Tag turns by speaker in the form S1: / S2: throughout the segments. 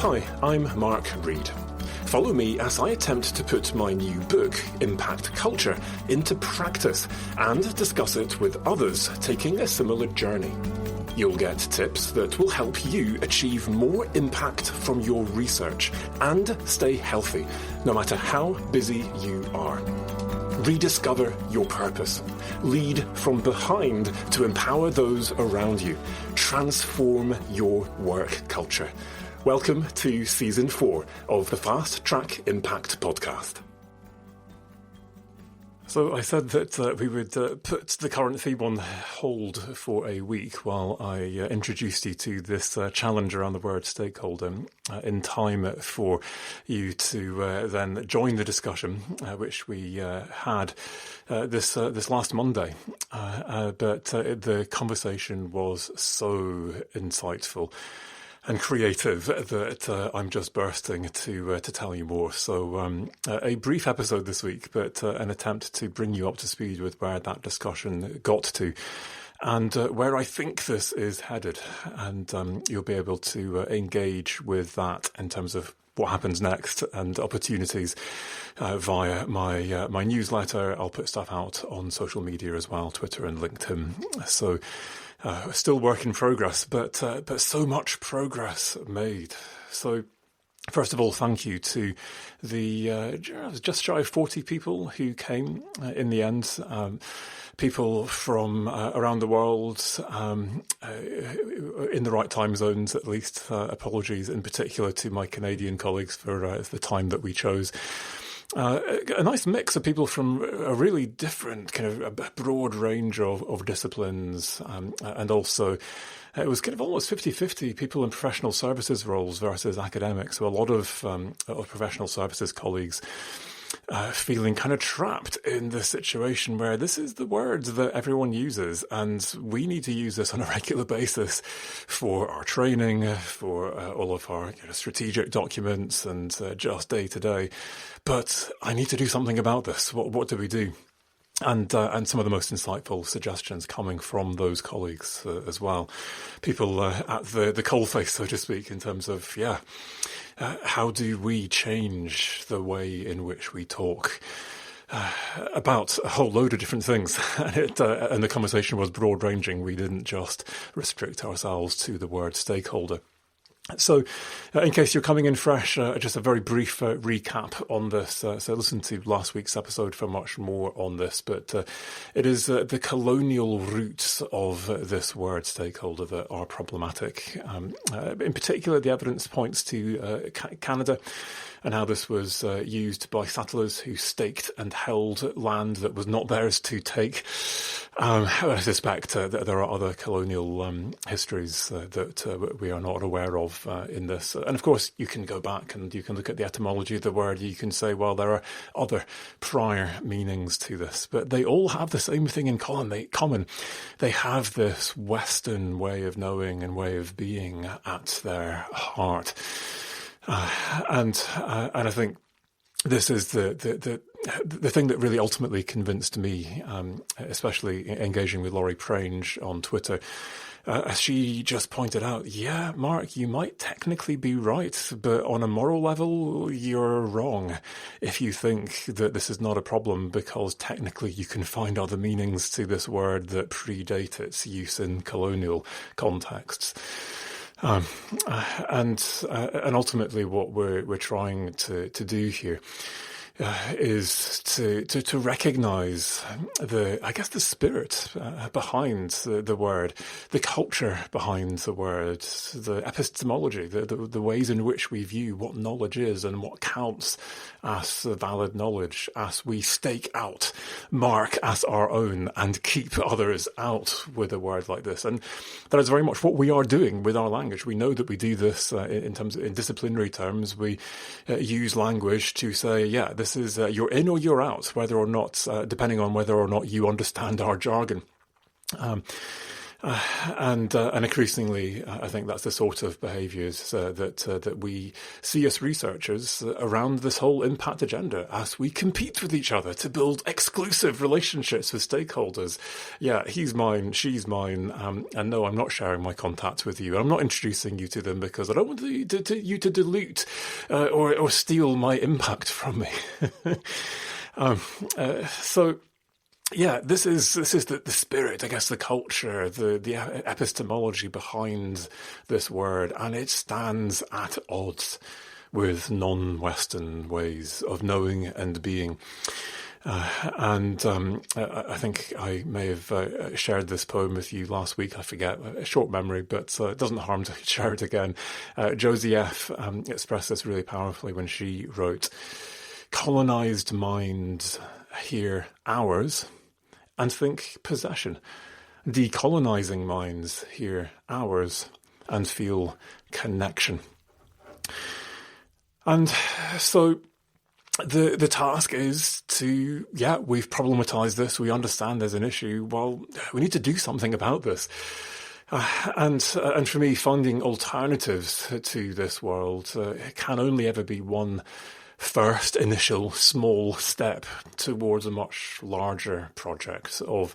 S1: Hi, I'm Mark Reed. Follow me as I attempt to put my new book, Impact Culture, into practice and discuss it with others taking a similar journey. You'll get tips that will help you achieve more impact from your research and stay healthy, no matter how busy you are. Rediscover your purpose. Lead from behind to empower those around you. Transform your work culture. Welcome to Season 4 of the Fast Track Impact Podcast. So I said that we would put the current theme on hold for a week while I introduced you to this challenge around the word stakeholder in time for you to then join the discussion, which we had this last Monday. But the conversation was so insightful and creative that I'm just bursting to tell you more. So a brief episode this week, but an attempt to bring you up to speed with where that discussion got to and where I think this is headed. And you'll be able to engage with that in terms of what happens next and opportunities via my newsletter. I'll put stuff out on social media as well, Twitter and LinkedIn. So still work in progress, but so much progress made. So first of all, thank you to the just shy of 40 people who came in the end. People from around the world, in the right time zones at least. Apologies in particular to my Canadian colleagues for the time that we chose. A nice mix of people from a really different kind of a broad range of disciplines, and also it was kind of almost 50-50 people in professional services roles versus academics. So a lot of professional services colleagues feeling kind of trapped in this situation where this is the word that everyone uses, and we need to use this on a regular basis for our training, for all of our strategic documents, and just day to day. But I need to do something about this. What do we do? And some of the most insightful suggestions coming from those colleagues as well. People at the coalface, so to speak, in terms of, how do we change the way in which we talk about a whole load of different things? And the conversation was broad-ranging. We didn't just restrict ourselves to the word stakeholder. So, in case you're coming in fresh, just a very brief recap on this. So listen to last week's episode for much more on this. But it is the colonial roots of this word stakeholder that are problematic. In particular, the evidence points to Canada and how this was used by settlers who staked and held land that was not theirs to take. I suspect that there are other colonial histories that we are not aware of in this. And of course, you can go back and you can look at the etymology of the word. You can say, well, there are other prior meanings to this, but they all have the same thing in common. They have this Western way of knowing and way of being at their heart. And I think this is the thing that really ultimately convinced me, especially engaging with Laurie Prange on Twitter. As she just pointed out, yeah, Mark, you might technically be right, but on a moral level, you're wrong if you think that this is not a problem, because technically you can find other meanings to this word that predate its use in colonial contexts. And ultimately what we're trying to do here is to recognize the spirit behind the word, the culture behind the word, the epistemology, the ways in which we view what knowledge is and what counts as valid knowledge, as we stake out, mark as our own, and keep others out with a word like this. And that is very much what we are doing with our language. We know that we do this in disciplinary terms. We use language to say, this is you're in or you're out, whether or not, depending on whether or not you understand our jargon. And increasingly, I think that's the sort of behaviours that we see as researchers around this whole impact agenda, as we compete with each other to build exclusive relationships with stakeholders. Yeah, he's mine, she's mine, and no, I'm not sharing my contacts with you. I'm not introducing you to them because I don't want you to dilute or steal my impact from me. So. Yeah, this is the spirit, I guess, the culture, the epistemology behind this word, and it stands at odds with non-Western ways of knowing and being. I think I may have shared this poem with you last week. I forget, a short memory, but it doesn't harm to share it again. Josie F. Expressed this really powerfully when she wrote, "Colonized minds hear ours and think possession. Decolonizing minds hear ours and feel connection." And so the task is to, we've problematized this, we understand there's an issue, well, we need to do something about this. And for me, finding alternatives to this world can only ever be one first initial small step towards a much larger project of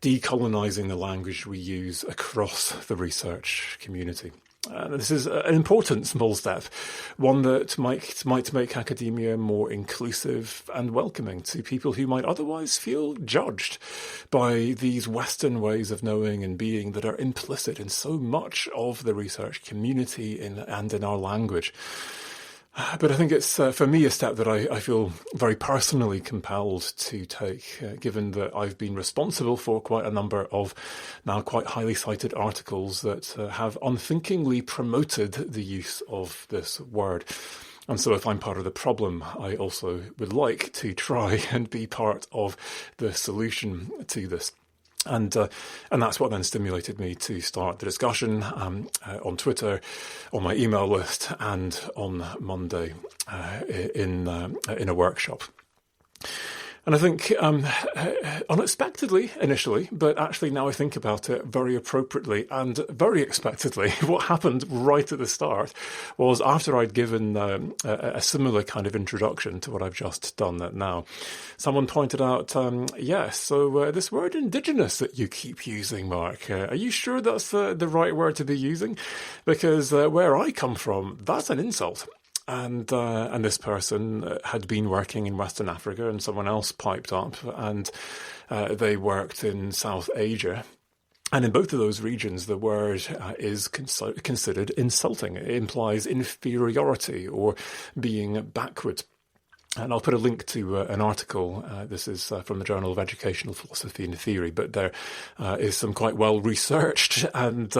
S1: decolonizing the language we use across the research community. This is an important small step, one that might make academia more inclusive and welcoming to people who might otherwise feel judged by these Western ways of knowing and being that are implicit in so much of the research community and in our language. But I think it's, for me, a step that I feel very personally compelled to take, given that I've been responsible for quite a number of now quite highly cited articles that have unthinkingly promoted the use of this word. And so if I'm part of the problem, I also would like to try and be part of the solution to this. And that's what then stimulated me to start the discussion on Twitter, on my email list, and on Monday in a workshop. And I think unexpectedly initially, but actually now I think about it very appropriately and very expectedly, what happened right at the start was after I'd given a similar kind of introduction to what I've just done now, someone pointed out, so this word indigenous that you keep using, Mark, are you sure that's the right word to be using? Because where I come from, that's an insult. And this person had been working in Western Africa, and someone else piped up, and they worked in South Asia. And in both of those regions, the word is considered insulting. It implies inferiority or being backward. And I'll put a link to an article. This is from the Journal of Educational Philosophy and Theory, but there is some quite well researched and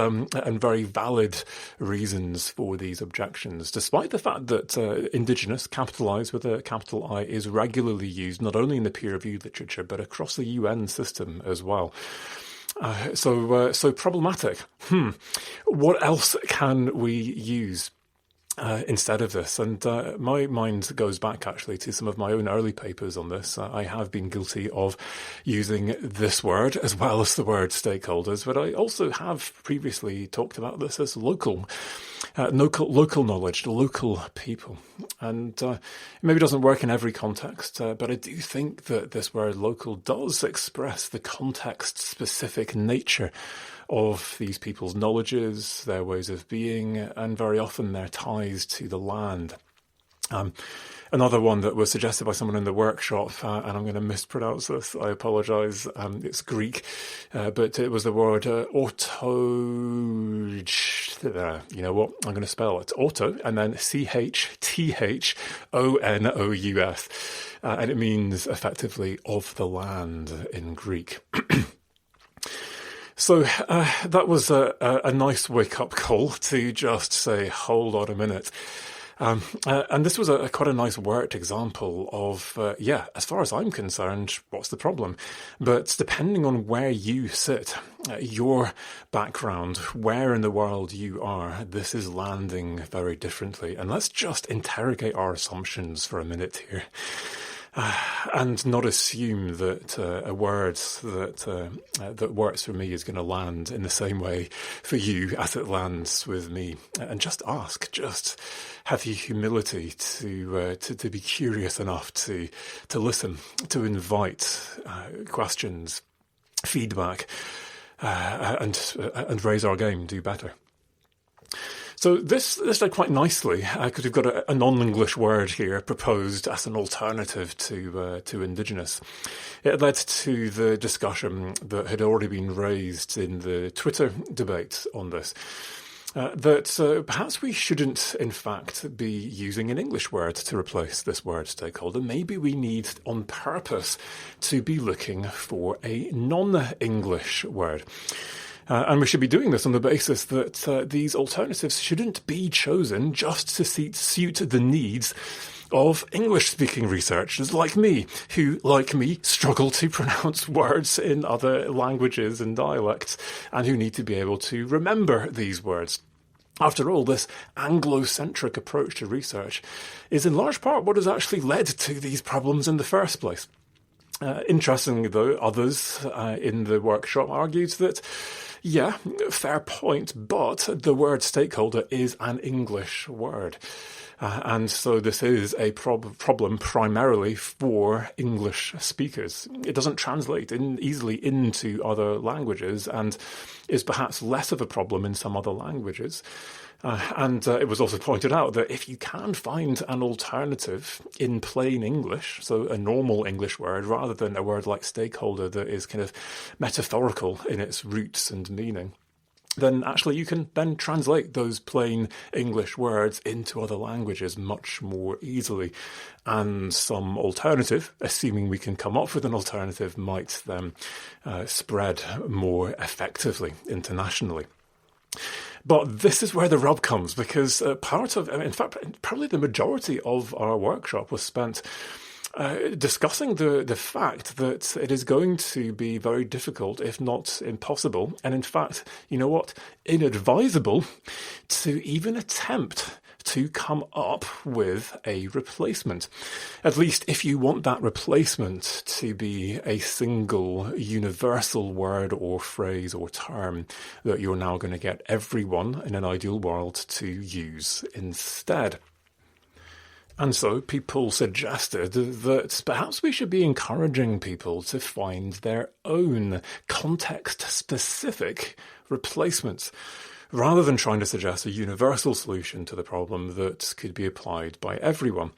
S1: very valid reasons for these objections, despite the fact that indigenous, capitalised with a capital I, is regularly used not only in the peer-reviewed literature but across the UN system as well. So problematic. What else can we use instead of this? And my mind goes back actually to some of my own early papers on this. I have been guilty of using this word as well as the word stakeholders, but I also have previously talked about this as local knowledge, local people. And it maybe doesn't work in every context, but I do think that this word local does express the context-specific nature of these people's knowledges, their ways of being, and very often their ties to the land. Another one that was suggested by someone in the workshop, and I'm going to mispronounce this, I apologise, it's Greek, but it was the word auto, you know what, I'm going to spell it, auto, and then CHTHONOUS, and it means effectively of the land in Greek. So that was a nice wake-up call to just say, hold on a minute. And this was quite a nice worked example of, as far as I'm concerned, what's the problem? But depending on where you sit, your background, where in the world you are, this is landing very differently. And let's just interrogate our assumptions for a minute here. and not assume that a word that works for me is going to land in the same way for you as it lands with me. And just ask, just have the humility to be curious enough to listen, to invite questions, feedback, and raise our game, do better. So this led quite nicely, because we've got a non-English word here proposed as an alternative to Indigenous. It led to the discussion that had already been raised in the Twitter debate on this, that perhaps we shouldn't, in fact, be using an English word to replace this word stakeholder. Maybe we need, on purpose, to be looking for a non-English word. And we should be doing this on the basis that these alternatives shouldn't be chosen just to suit the needs of English-speaking researchers like me, who, like me, struggle to pronounce words in other languages and dialects, and who need to be able to remember these words. After all, this Anglo-centric approach to research is in large part what has actually led to these problems in the first place. Interestingly, though, others in the workshop argued that, yeah, fair point, but the word stakeholder is an English word. And so this is a problem primarily for English speakers. It doesn't translate easily into other languages and is perhaps less of a problem in some other languages. And it was also pointed out that if you can find an alternative in plain English, so a normal English word, rather than a word like stakeholder that is kind of metaphorical in its roots and meaning, then actually you can then translate those plain English words into other languages much more easily. And some alternative, assuming we can come up with an alternative, might then spread more effectively internationally. But this is where the rub comes, because in fact, probably the majority of our workshop was spent discussing the fact that it is going to be very difficult, if not impossible, and in fact, you know what, inadvisable, to even attempt to come up with a replacement. At least if you want that replacement to be a single universal word or phrase or term that you're now going to get everyone in an ideal world to use instead. And so people suggested that perhaps we should be encouraging people to find their own context-specific replacements, rather than trying to suggest a universal solution to the problem that could be applied by everyone.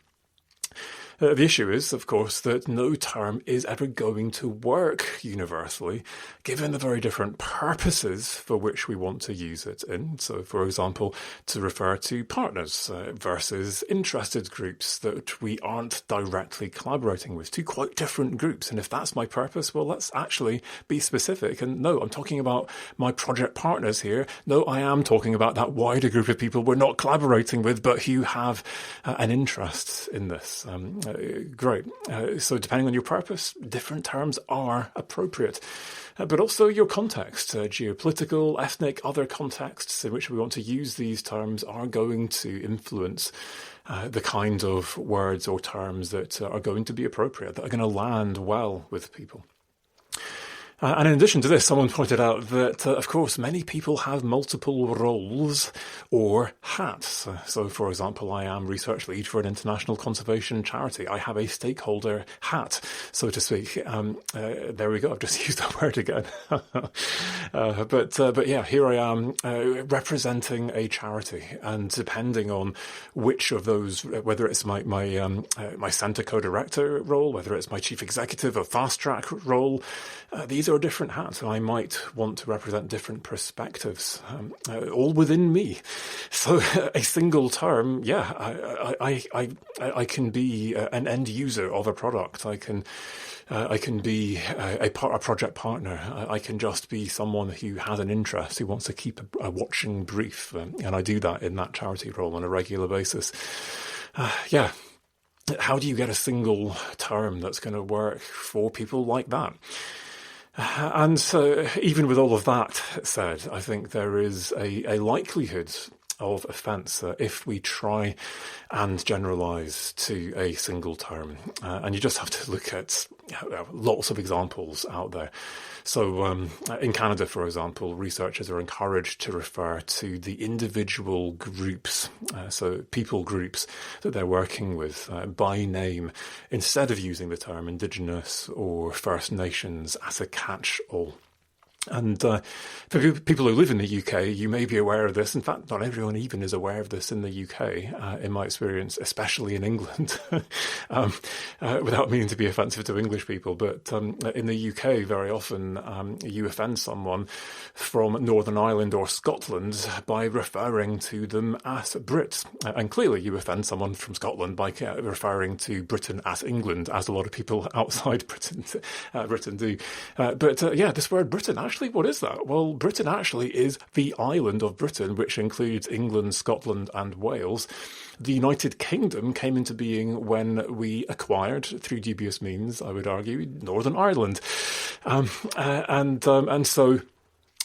S1: The issue is, of course, that no term is ever going to work universally, given the very different purposes for which we want to use it in. So, for example, to refer to partners versus interested groups that we aren't directly collaborating with, two quite different groups. And if that's my purpose, well, let's actually be specific. And no, I'm talking about my project partners here. No, I am talking about that wider group of people we're not collaborating with, but who have an interest in this. Great. So depending on your purpose, different terms are appropriate. But also your context, geopolitical, ethnic, other contexts in which we want to use these terms are going to influence the kind of words or terms that are going to be appropriate, that are going to land well with people. And in addition to this, someone pointed out that, of course, many people have multiple roles or hats. So, for example, I am research lead for an international conservation charity. I have a stakeholder hat, so to speak. There we go. I've just used that word again. But yeah, here I am representing a charity, and depending on which of those, whether it's my Centre co-director role, whether it's my chief executive or fast track role, these are different hats. I might want to represent different perspectives, all within me. So a single term, yeah, I can be an end user of a product. I can be a project partner. I can just be someone who has an interest, who wants to keep a watching brief, and I do that in that charity role on a regular basis. Yeah. How do you get a single term that's going to work for people like that? And even with all of that said, I think there is a likelihood of offence if we try and generalise to a single term. And you just have to look at lots of examples out there. So in Canada, for example, researchers are encouraged to refer to the individual groups, so people groups that they're working with by name, instead of using the term Indigenous or First Nations as a catch-all. And for people who live in the UK, you may be aware of this. In fact, not everyone even is aware of this in the UK, in my experience, especially in England, without meaning to be offensive to English people. But in the UK, very often you offend someone from Northern Ireland or Scotland by referring to them as Brits. And clearly you offend someone from Scotland by referring to Britain as England, as a lot of people outside Britain do. But this word Britain, actually, what is that? Well, Britain actually is the island of Britain, which includes England, Scotland and Wales. The United Kingdom came into being when we acquired, through dubious means, I would argue, Northern Ireland. And so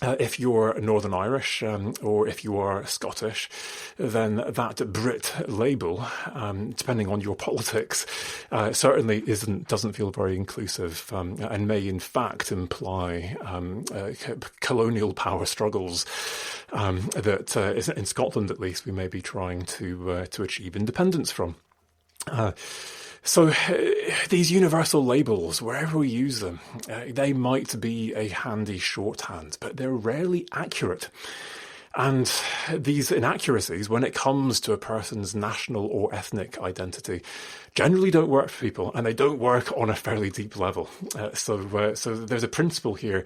S1: if you're Northern Irish or if you are Scottish, then that Brit label, depending on your politics, certainly doesn't feel very inclusive and may in fact imply colonial power struggles that in Scotland at least we may be trying to achieve independence from. So these universal labels, wherever we use them, they might be a handy shorthand, but they're rarely accurate. And these inaccuracies, when it comes to a person's national or ethnic identity, generally don't work for people, and they don't work on a fairly deep level. So there's a principle here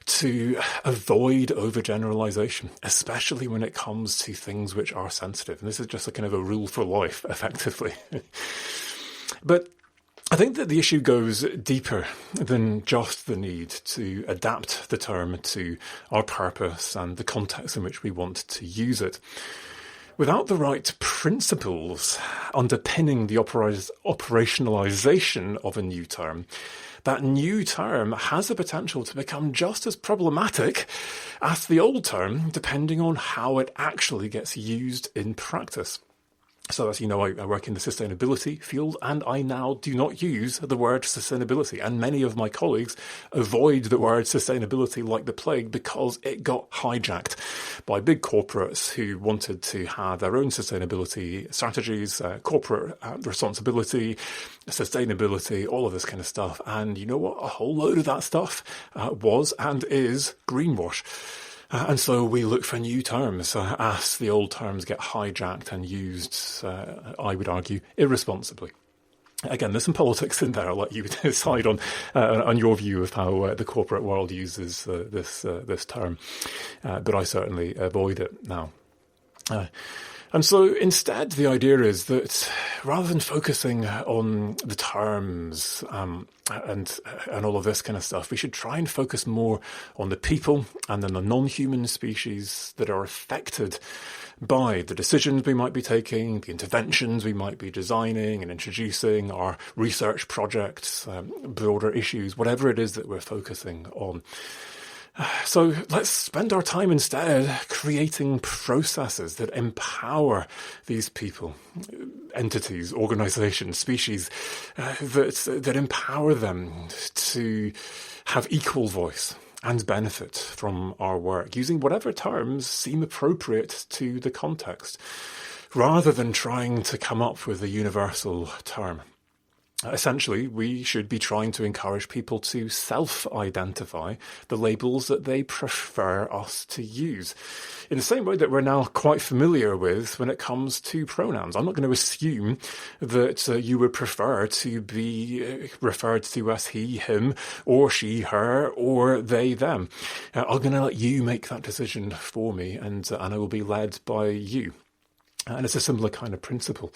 S1: to avoid overgeneralization, especially when it comes to things which are sensitive. And this is just a kind of a rule for life, effectively. But I think that the issue goes deeper than just the need to adapt the term to our purpose and the context in which we want to use it. Without the right principles underpinning the operationalization of a new term, that new term has the potential to become just as problematic as the old term, depending on how it actually gets used in practice. So as you know, I work in the sustainability field, and I now do not use the word sustainability. And many of my colleagues avoid the word sustainability like the plague because it got hijacked by big corporates who wanted to have their own sustainability strategies, corporate responsibility, sustainability, all of this kind of stuff. And you know what? A whole load of that stuff was and is greenwash. And so we look for new terms as the old terms get hijacked and used, I would argue, irresponsibly. Again, there's some politics in there. I'll let you decide on your view of how the corporate world uses this term. But I certainly avoid it now. And so instead, the idea is that rather than focusing on the terms and all of this kind of stuff, we should try and focus more on the people and then the non-human species that are affected by the decisions we might be taking, the interventions we might be designing and introducing, our research projects, broader issues, whatever it is that we're focusing on. So let's spend our time instead creating processes that empower these people, entities, organizations, species, that empower them to have equal voice and benefit from our work, using whatever terms seem appropriate to the context, rather than trying to come up with a universal term. Essentially, we should be trying to encourage people to self-identify the labels that they prefer us to use, in the same way that we're now quite familiar with when it comes to pronouns. I'm not going to assume that you would prefer to be referred to as he, him, or she, her, or they, them. I'm going to let you make that decision for me, and I will be led by you. And it's a similar kind of principle.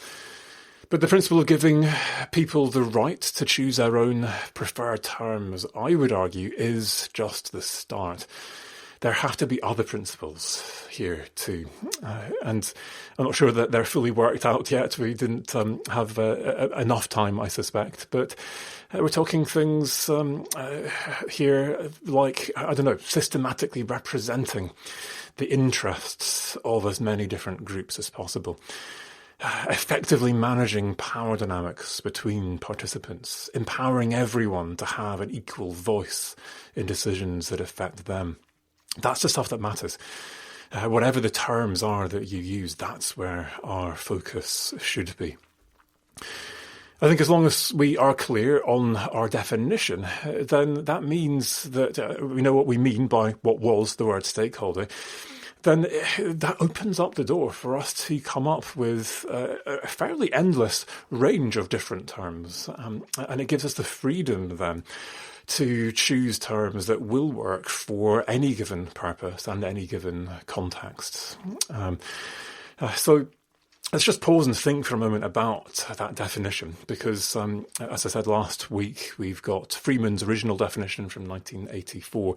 S1: But the principle of giving people the right to choose their own preferred terms, I would argue, is just the start. there have to be other principles here too. And I'm not sure that they're fully worked out yet. We didn't have enough time, I suspect. But we're talking things here like, I don't know, systematically representing the interests of as many different groups as possible. Effectively managing power dynamics between participants, empowering everyone to have an equal voice in decisions that affect them. That's the stuff that matters. Whatever the terms are that you use, that's where our focus should be. I think as long as we are clear on our definition, then that means that we know what we mean by what was the word stakeholder. Then that opens up the door for us to come up with a fairly endless range of different terms. And it gives us the freedom then to choose terms that will work for any given purpose and any given context. So let's just pause and think for a moment about that definition, because, as I said last week, we've got Freeman's original definition from 1984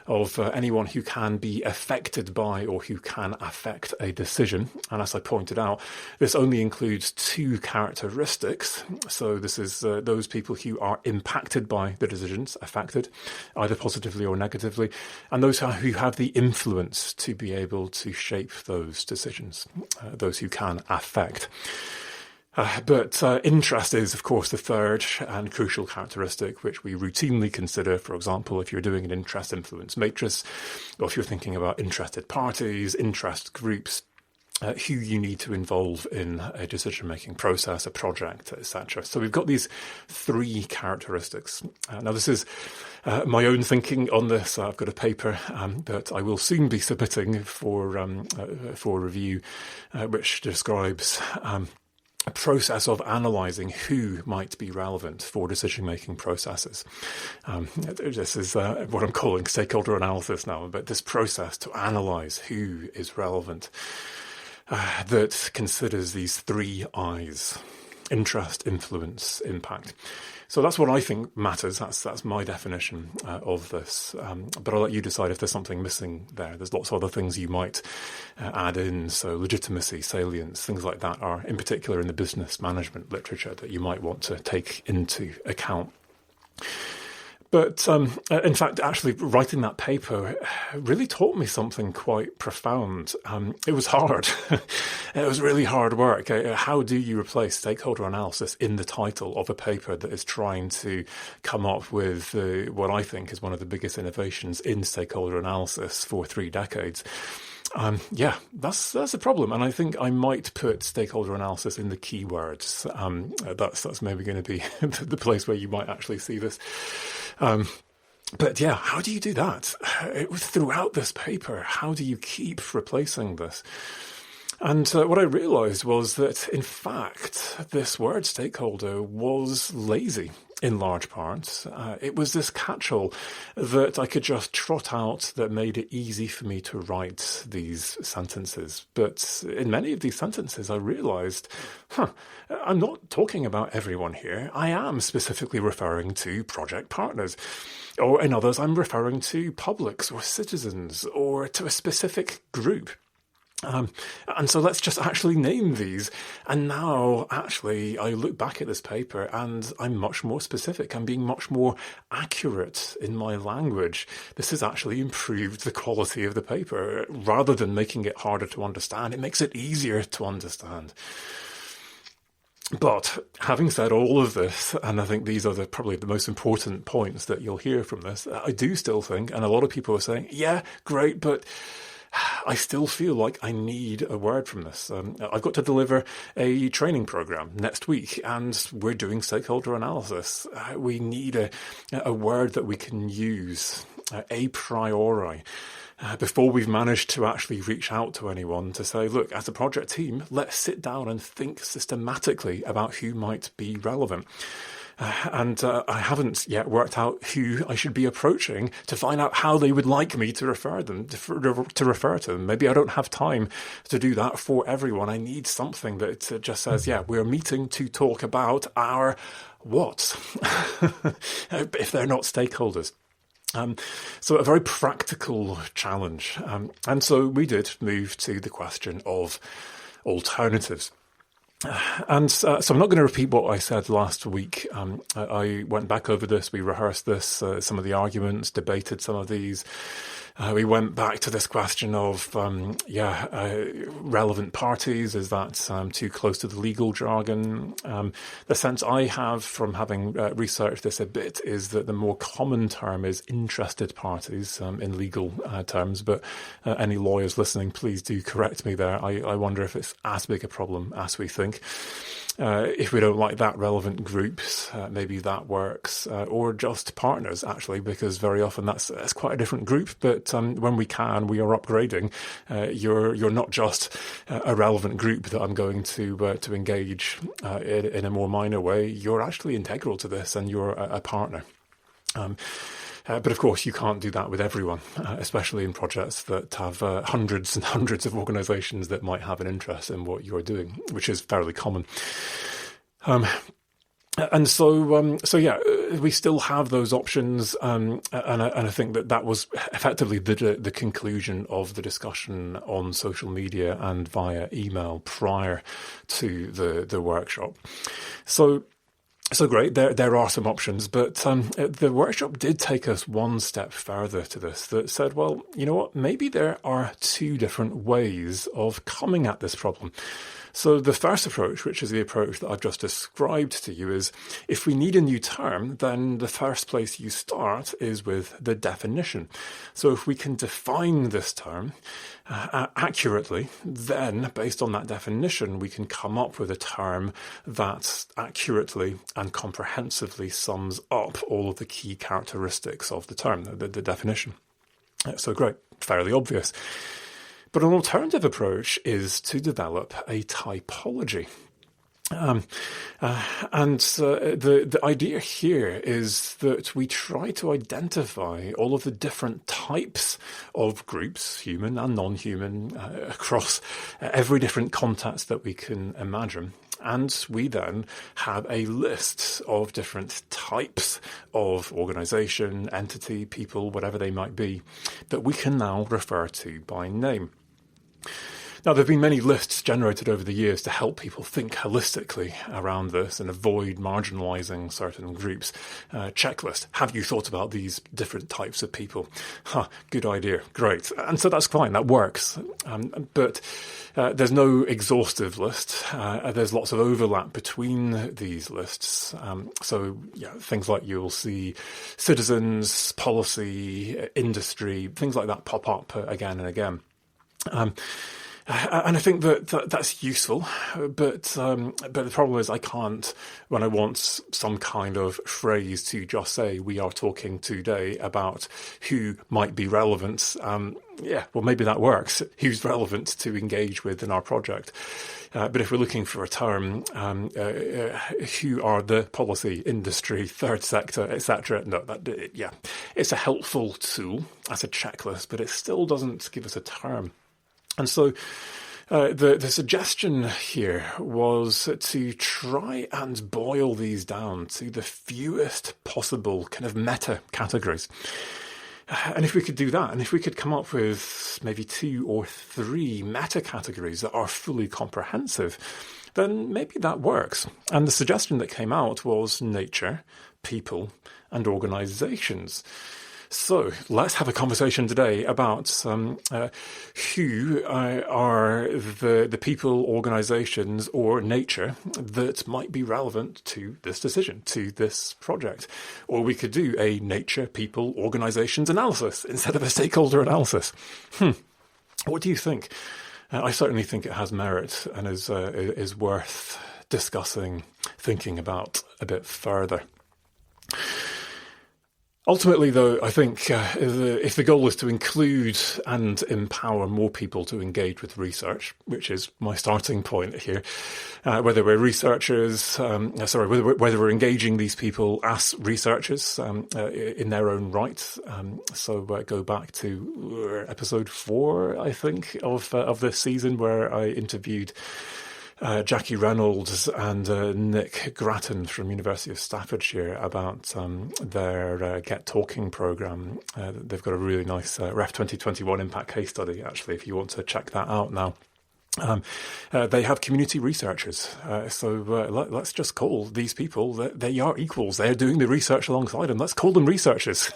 S1: of anyone who can be affected by or who can affect a decision. And as I pointed out, this only includes two characteristics. So this is those people who are impacted by the decisions, affected, either positively or negatively, and those who have the influence to be able to shape those decisions, those who can affect. But interest is, of course, the third and crucial characteristic, which we routinely consider, for example, if you're doing an interest influence matrix, or if you're thinking about interested parties, interest groups, who you need to involve in a decision-making process, a project, etc. So we've got these three characteristics. Now, this is my own thinking on this. I've got a paper that I will soon be submitting for review, which describes a process of analysing who might be relevant for decision-making processes. This is what I'm calling stakeholder analysis now, but this process to analyse who is relevant that considers these three I's: interest, influence, impact. So that's what I think matters. That's my definition of this. But I'll let you decide if there's something missing there. There's lots of other things you might add in. So legitimacy, salience, things like that are in particular in the business management literature that you might want to take into account. But in fact, actually writing that paper really taught me something quite profound. It was hard. It was really hard work. How do you replace stakeholder analysis in the title of a paper that is trying to come up with what I think is one of the biggest innovations in stakeholder analysis for 3 decades? Yeah, that's a problem, and I think I might put stakeholder analysis in the keywords. That's maybe going to be the place where you might actually see this. But yeah, how do you do that? It was throughout this paper. How do you keep replacing this? And what I realised was that, in fact, this word stakeholder was lazy in large part. It was this catch-all that I could just trot out that made it easy for me to write these sentences. But in many of these sentences, I realised, I'm not talking about everyone here. I am specifically referring to project partners. Or in others, I'm referring to publics or citizens or to a specific group. And so let's just actually name these. And now, actually, I look back at this paper and I'm much more specific. I'm being much more accurate in my language. This has actually improved the quality of the paper. Rather than making it harder to understand, it makes it easier to understand. But having said all of this, and I think these are probably the most important points that you'll hear from this, I do still think, and a lot of people are saying, yeah, great, but I still feel like I need a word from this. I've got to deliver a training program next week, and we're doing stakeholder analysis. We need a word that we can use a priori before we've managed to actually reach out to anyone to say, look, as a project team, let's sit down and think systematically about who might be relevant. And I haven't yet worked out who I should be approaching to find out how they would like me to refer to them. Maybe I don't have time to do that for everyone. I need something that just says, yeah, we're meeting to talk about our what, if they're not stakeholders. So a very practical challenge. And so we did move to the question of alternatives. And so I'm not going to repeat what I said last week. I went back over this, we rehearsed this, some of the arguments, debated some of these. We went back to this question of, relevant parties. Is that too close to the legal jargon? The sense I have from having researched this a bit is that the more common term is interested parties in legal terms. But any lawyers listening, please do correct me there. I wonder if it's as big a problem as we think. If we don't like that, relevant groups, maybe that works, or just partners, actually, because very often that's quite a different group. But when we can, we are upgrading. You're not just a relevant group that I'm going to engage in a more minor way. You're actually integral to this, and you're a partner. But of course, you can't do that with everyone, especially in projects that have hundreds and hundreds of organisations that might have an interest in what you're doing, which is fairly common. And so we still have those options, and I think that was effectively the conclusion of the discussion on social media and via email prior to the workshop. So great, there are some options, but the workshop did take us one step further to this, that said, well, you know what, maybe there are two different ways of coming at this problem. So the first approach, which is the approach that I've just described to you, is if we need a new term, then the first place you start is with the definition. So if we can define this term accurately, then based on that definition, we can come up with a term that accurately and comprehensively sums up all of the key characteristics of the term, the definition. So great, fairly obvious. But an alternative approach is to develop a typology. The idea here is that we try to identify all of the different types of groups, human and non-human, across every different context that we can imagine. And we then have a list of different types of organisation, entity, people, whatever they might be, that we can now refer to by name. Now, there have been many lists generated over the years to help people think holistically around this and avoid marginalising certain groups. Checklist. Have you thought about these different types of people? Good idea. Great. And so that's fine. That works. But there's no exhaustive list. There's lots of overlap between these lists. Things like you'll see citizens, policy, industry, things like that pop up again and again. And I think that's useful, but the problem is I can't, when I want some kind of phrase to just say we are talking today about who might be relevant. Maybe that works. Who's relevant to engage with in our project? But if we're looking for a term, who are the policy, industry, third sector, etc.? No, it's a helpful tool as a checklist, but it still doesn't give us a term. And so the suggestion here was to try and boil these down to the fewest possible kind of meta categories. And if we could do that, and if we could come up with maybe 2 or 3 meta categories that are fully comprehensive, then maybe that works. And the suggestion that came out was nature, people, and organizations. So let's have a conversation today about who are the people, organisations or nature that might be relevant to this decision, to this project. Or we could do a nature, people, organisations analysis instead of a stakeholder analysis. What do you think? I certainly think it has merit and is worth discussing, thinking about a bit further. Ultimately, though, I think if the goal is to include and empower more people to engage with research, which is my starting point here, whether we're researchers, whether we're engaging these people as researchers in their own right. Go back to episode 4, I think, of this season, where I interviewed Jackie Reynolds and Nick Grattan from University of Staffordshire about their Get Talking programme. They've got a really nice Ref 2021 impact case study, actually, if you want to check that out now. They have community researchers, so let's just call these people, they are equals. They're doing the research alongside them. Let's call them researchers.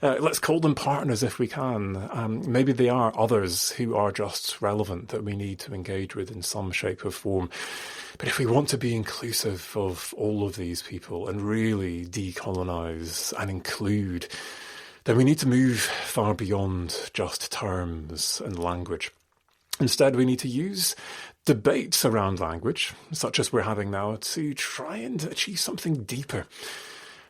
S1: Let's call them partners if we can. Maybe they are others who are just relevant that we need to engage with in some shape or form. But if we want to be inclusive of all of these people and really decolonise and include, then we need to move far beyond just terms and language. Instead, we need to use debates around language, such as we're having now, to try and achieve something deeper,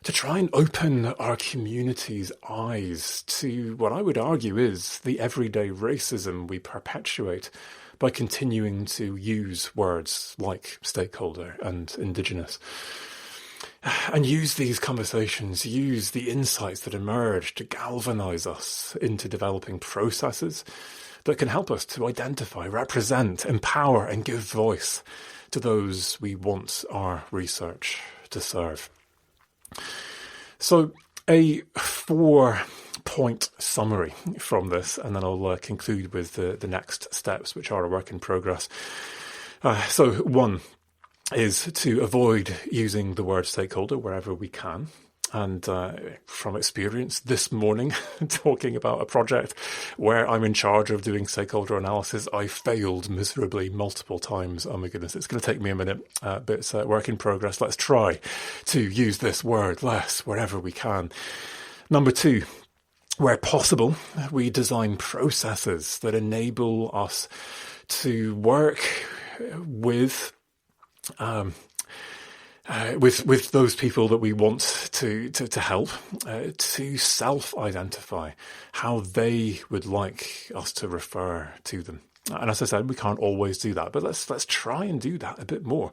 S1: to try and open our community's eyes to what I would argue is the everyday racism we perpetuate by continuing to use words like stakeholder and Indigenous. And use these conversations, use the insights that emerge to galvanise us into developing processes that can help us to identify, represent, empower and give voice to those we want our research to serve. So a 4-point summary from this, and then I'll conclude with the next steps, which are a work in progress. So 1 is to avoid using the word stakeholder wherever we can. And from experience this morning, talking about a project where I'm in charge of doing stakeholder analysis, I failed miserably multiple times. Oh my goodness, it's going to take me a minute, but it's a work in progress. Let's try to use this word less wherever we can. Number 2, where possible, we design processes that enable us to work with those people that we want to help, to self-identify how they would like us to refer to them. And as I said, we can't always do that, but let's try and do that a bit more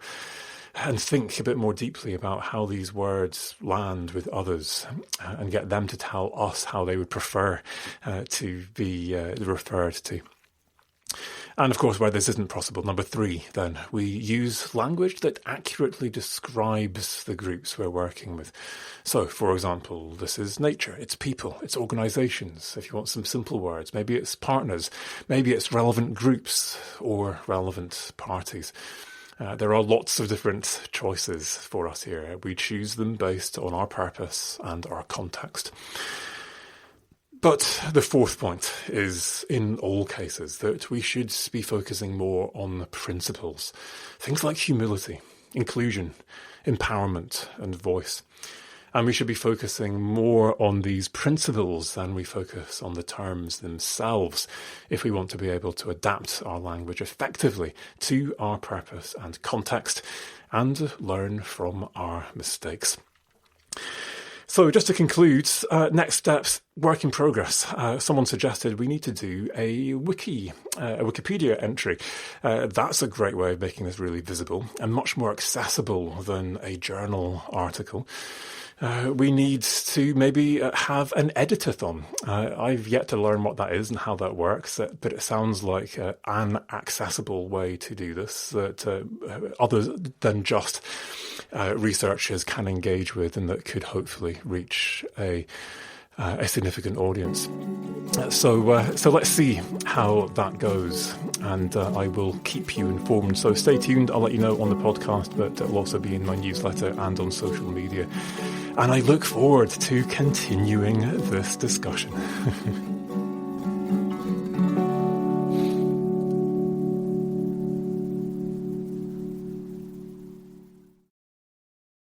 S1: and think a bit more deeply about how these words land with others and get them to tell us how they would prefer to be referred to. And of course, where this isn't possible, number 3, then, we use language that accurately describes the groups we're working with. So, for example, this is nature, it's people, it's organisations. If you want some simple words, maybe it's partners, maybe it's relevant groups or relevant parties. There are lots of different choices for us here. We choose them based on our purpose and our context. But the 4th point is, in all cases, that we should be focusing more on principles. Things like humility, inclusion, empowerment, and voice. And we should be focusing more on these principles than we focus on the terms themselves if we want to be able to adapt our language effectively to our purpose and context and learn from our mistakes. So just to conclude, next steps, work in progress. Someone suggested we need to do a Wikipedia entry. That's a great way of making this really visible and much more accessible than a journal article. We need to maybe have an editathon. I've yet to learn what that is and how that works, but it sounds like an accessible way to do this that others than just researchers can engage with and that could hopefully reach a significant audience. So let's see how that goes, and I will keep you informed. So stay tuned. I'll let you know on the podcast, but it'll also be in my newsletter and on social media. And I look forward to continuing this discussion.